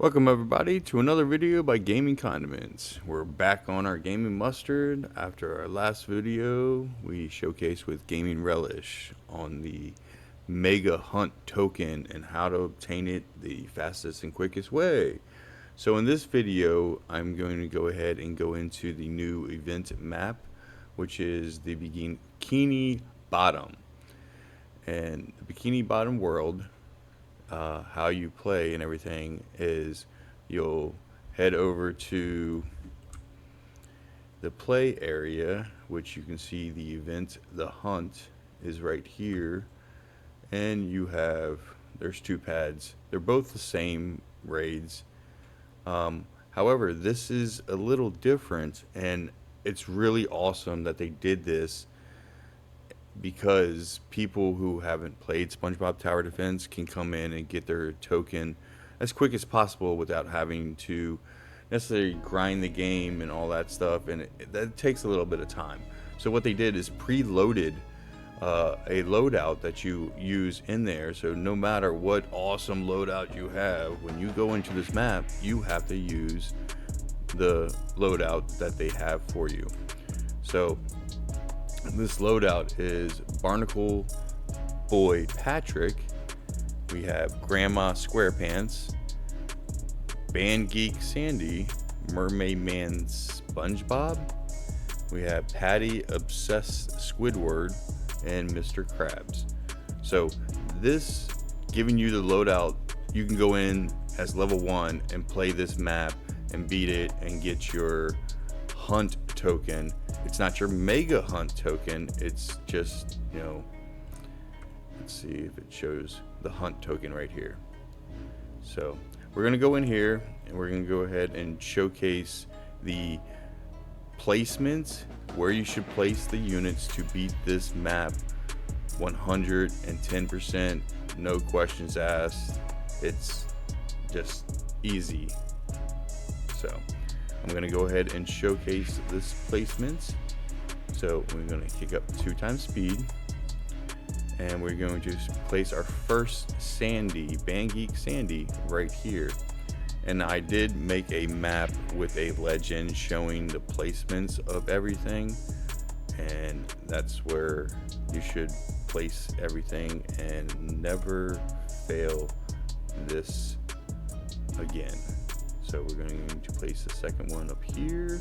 Welcome everybody to another video by Gaming Condiments. We're back on our gaming mustard after our last video we showcased with Gaming Relish on the Mega Hunt token and how to obtain it the fastest and quickest way. So in this video I'm going to go ahead and go into the new event map, which is the Bikini Bottom. And the Bikini Bottom world, how you play and everything is you'll head over to the play area, which you can see the event, the hunt is right here, and you have, there's two pads, they're both the same raids. However, this is a little different, and it's really awesome that they did this, because people who haven't played Spongebob Tower Defense can come in and get their token as quick as possible without having to necessarily grind the game and all that stuff, and that takes a little bit of time. So what they did is preloaded a loadout that you use in there, so no matter what awesome loadout you have, when you go into this map you have to use the loadout that they have for you. So this loadout is Barnacle Boy Patrick, we have Grandma Squarepants, Band Geek Sandy, Mermaid Man SpongeBob, we have Patty Obsessed Squidward, and Mr. Krabs. So this giving you the loadout, you can go in as level 1 and play this map and beat it and get your hunt token. It's not your mega hunt token, it's just, you know, let's see if it shows the hunt token right here. So we're gonna go in here and we're gonna go ahead and showcase the placements, where you should place the units to beat this map 110%, no questions asked. It's just easy. So I'm going to go ahead and showcase this placements. So we're going to kick up 2 times speed, and we're going to place our first Sandy, Band Geek Sandy, right here. And I did make a map with a legend showing the placements of everything, and that's where you should place everything and never fail this again. So we're going to place the second one up here,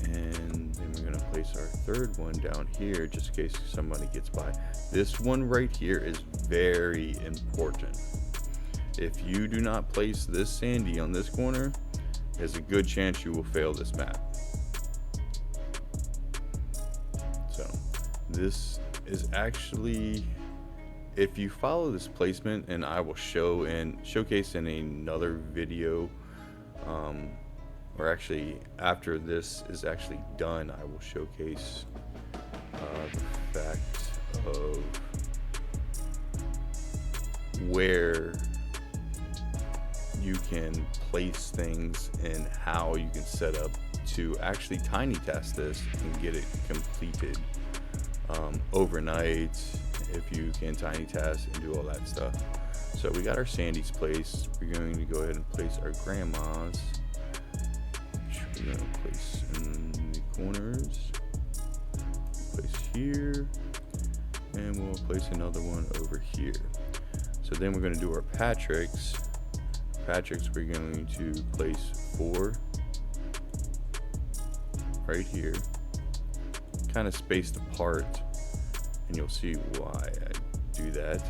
and then we're going to place our third one down here just in case somebody gets by. This one right here is very important. If you do not place this Sandy on this corner, there's a good chance you will fail this map. So this is actually, if you follow this placement, and I will showcase in another video, or actually after this is actually done, I will showcase the fact of where you can place things and how you can set up to actually TinyTask this and get it completed overnight, if you can TinyTask and do all that stuff. So we got our Sandy's placed. We're going to go ahead and place our grandmas, which we're going to place in the corners, place here, and we'll place another one over here. So then we're going to do our Patricks. We're going to place 4 right here, kind of spaced apart, and you'll see why I do that.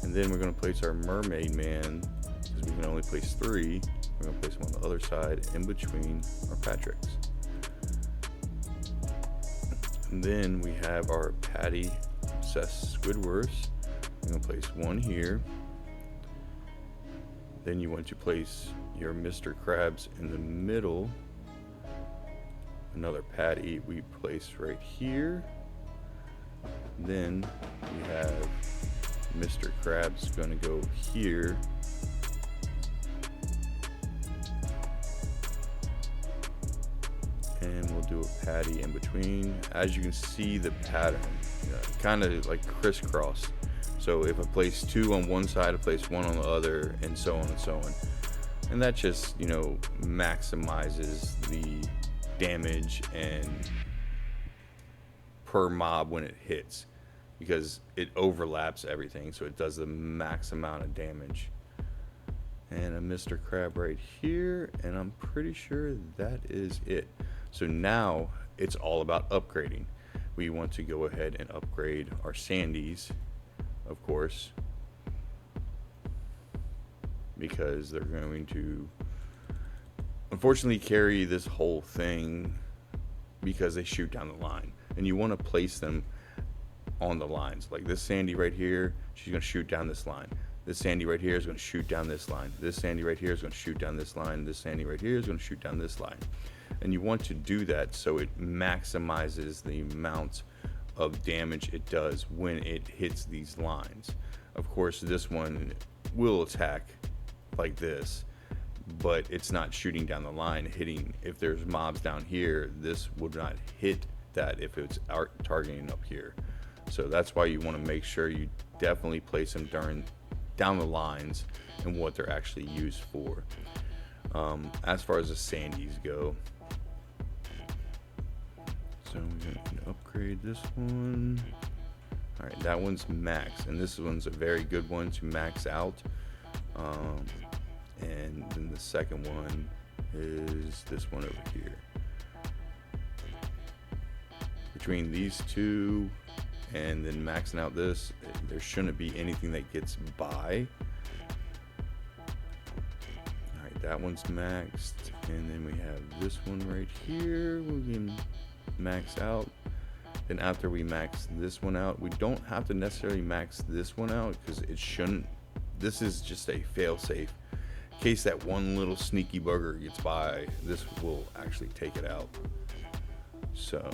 And then we're going to place our Mermaid Man, because we can only place 3. We're going to place them on the other side in between our Patricks. And then we have our Patty Obsessed Squidwards. We're going to place 1 here. Then you want to place your Mr. Krabs in the middle. Another Patty we place right here. Then we have Mr. Krabs going to go here. And we'll do a Patty in between. As you can see, the pattern kind of like crisscross. So if I place 2 on one side, I place 1 on the other, and so on and so on. and that just, you know, maximizes the damage and per mob when it hits, because it overlaps everything, so it does the max amount of damage. And a Mr. Crab right here, and I'm pretty sure that is it. So now it's all about upgrading. We want to go ahead and upgrade our sandies, of course, because they're going to unfortunately carry this whole thing because they shoot down the line, and you want to place them on the lines. Like this sandy right here, she's going to shoot down this line. This sandy right here is going to shoot down this line. This sandy right here is going to shoot down this line. This sandy right here is going to shoot down this line. And you want to do that so it maximizes the amount of damage it does when it hits these lines. Of course, this one will attack like this, but it's not shooting down the line, hitting. If there's mobs down here, this would not hit that if it's targeting up here. So that's why you want to make sure you definitely place them down the lines and what they're actually used for. As far as the sandies go, so we're going to upgrade this one. All right, that one's max, and this one's a very good one to max out. And then the second one is this one over here. Between these two and then maxing out this, there shouldn't be anything that gets by. Alright, that one's maxed, and then we have this one right here we can max out. Then after we max this one out, we don't have to necessarily max this one out because it shouldn't. This is just a fail-safe. In case that one little sneaky bugger gets by, this will actually take it out. So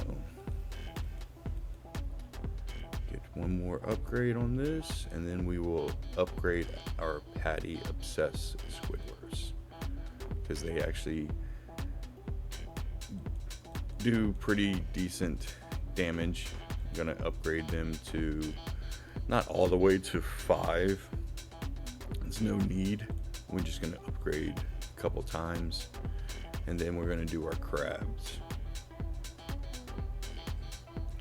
one more upgrade on this, and then we will upgrade our Patty Obsessed Squidwars, because they actually do pretty decent damage. I'm gonna upgrade them to not all the way to 5. There's no need. We're just gonna upgrade a couple times, and then we're gonna do our crabs.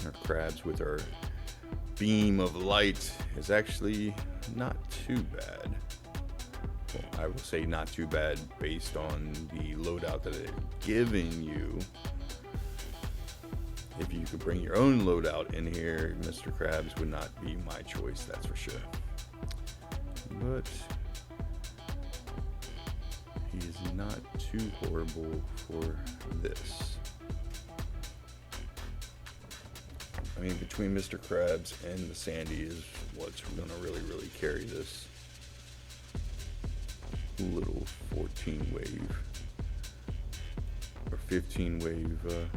Our crabs with our beam of light is actually not too bad. Well, I will say not too bad based on the loadout that they're giving you. If you could bring your own loadout in here, Mr. Krabs would not be my choice, that's for sure. But he is not too horrible for this. I mean, between Mr. Krabs and the Sandy is what's gonna really carry this little 14 wave or 15 wave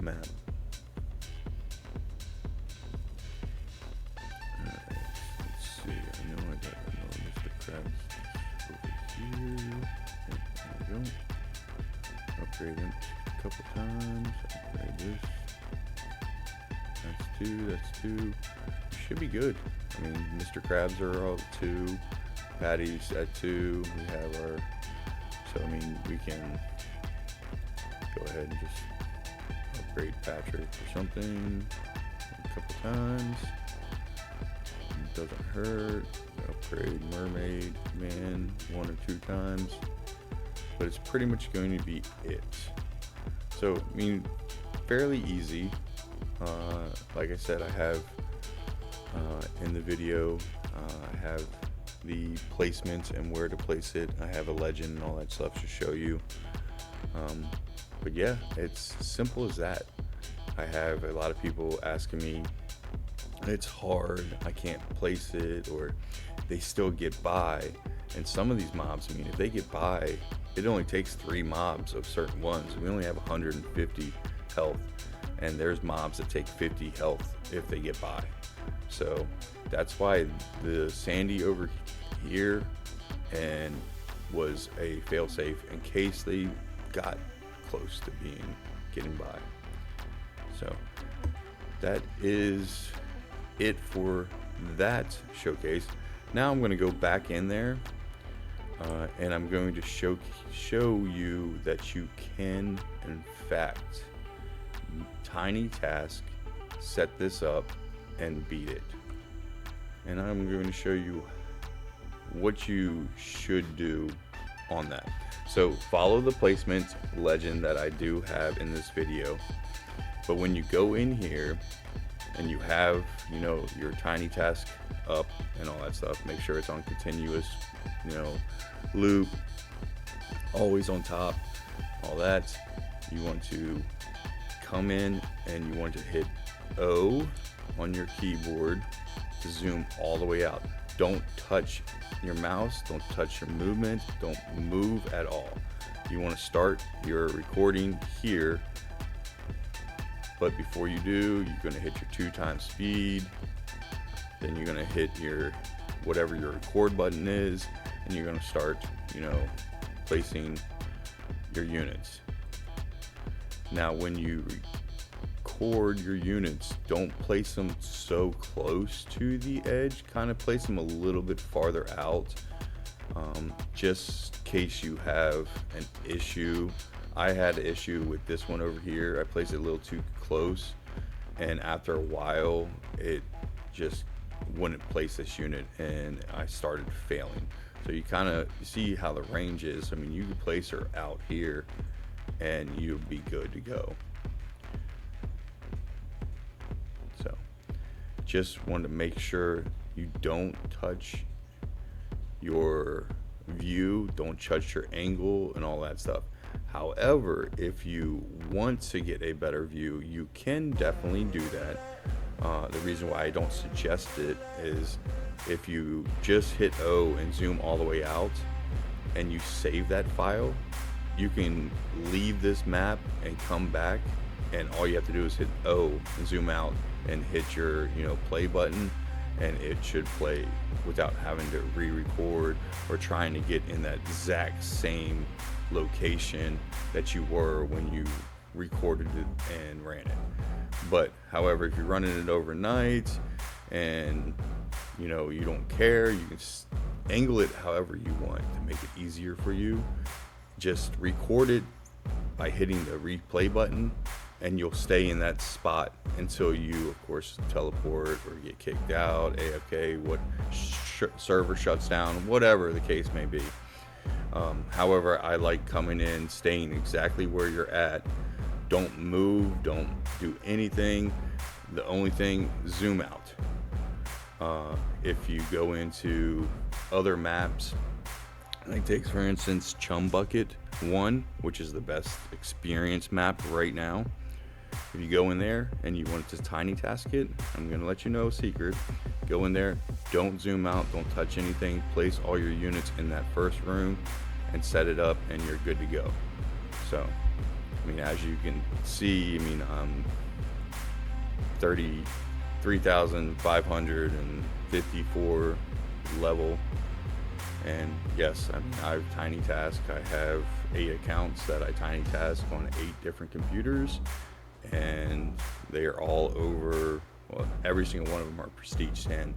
map. Alright, let's see. I know I got another Mr. Krabs over here. There we go. Upgrade him a couple times. Upgrade this. That's two. Should be good. I mean, Mr. Krabs are all 2. Patties at 2. We have our. So, I mean, we can go ahead and just upgrade Patrick or something a couple times. It doesn't hurt. Upgrade Mermaid Man 1 or 2 times. But it's pretty much going to be it. So, I mean, fairly easy. Like I said, I have in the video, I have the placement and where to place it. I have a legend and all that stuff to show you. But yeah, it's simple as that. I have a lot of people asking me, it's hard, I can't place it, or they still get by. And some of these mobs, I mean, if they get by, it only takes 3 mobs of certain ones. We only have 150 health, and there's mobs that take 50 health if they get by. So that's why the Sandy over here and was a failsafe in case they got close to getting by. So that is it for that showcase. Now I'm going to go back in there, and I'm going to show you that you can, in fact, TinyTask, set this up and beat it. And I'm going to show you what you should do on that. So follow the placement legend that I do have in this video. But when you go in here and you have, you know, your TinyTask up and all that stuff, make sure it's on continuous, you know, loop, always on top, all that. You want to come in and you want to hit O on your keyboard to zoom all the way out. Don't touch your mouse, don't touch your movement, don't move at all. You want to start your recording here, but before you do, you're going to hit your 2x speed, then you're going to hit your whatever your record button is, and you're going to start, you know, placing your units. Now when you record your units, don't place them so close to the edge, kind of place them a little bit farther out, just in case you have an issue. I had an issue with this one over here. I placed it a little too close, and after a while it just wouldn't place this unit and I started failing. So you kind of see how the range is. I mean, you could place her out here and you'll be good to go. So just want to make sure you don't touch your view, don't touch your angle and all that stuff. However, if you want to get a better view, you can definitely do that. The reason why I don't suggest it is if you just hit O and zoom all the way out and you save that file, you can leave this map and come back, and all you have to do is hit O and zoom out and hit your, you know, play button, and it should play without having to re-record or trying to get in that exact same location that you were when you recorded it and ran it. But however, if you're running it overnight and you know you don't care, you can angle it however you want to make it easier for you. Just record it by hitting the replay button, and you'll stay in that spot until you, of course, teleport or get kicked out, AFK, what server shuts down, whatever the case may be. However, I like coming in, staying exactly where you're at. Don't move, don't do anything. The only thing, zoom out. If you go into other maps, like take for instance Chum Bucket 1, which is the best experience map right now. If you go in there and you want to TinyTask it, I'm going to let you know a secret. Go in there, don't zoom out, don't touch anything, place all your units in that first room and set it up, and you're good to go. So, I mean, as you can see, I mean, 33,554 level. And yes, I mean, I have TinyTask. I have 8 accounts that I TinyTask on 8 different computers, and they are all over, well, every single one of them are prestige 10.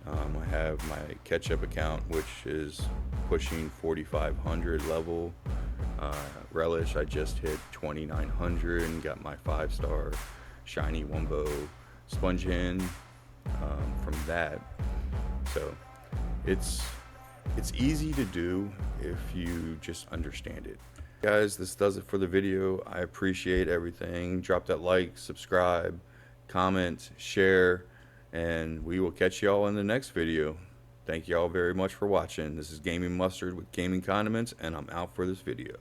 I have my Ketchup account, which is pushing 4,500 level. Relish, I just hit 2,900 and got my 5-star shiny Wumbo sponge hen from that. So it's easy to do if you just understand it. Guys, this does it for the video. I appreciate everything. Drop that like, subscribe, comment, share, and we will catch y'all in the next video. Thank y'all very much for watching. This is Gaming Mustard with Gaming Condiments, and I'm out for this video.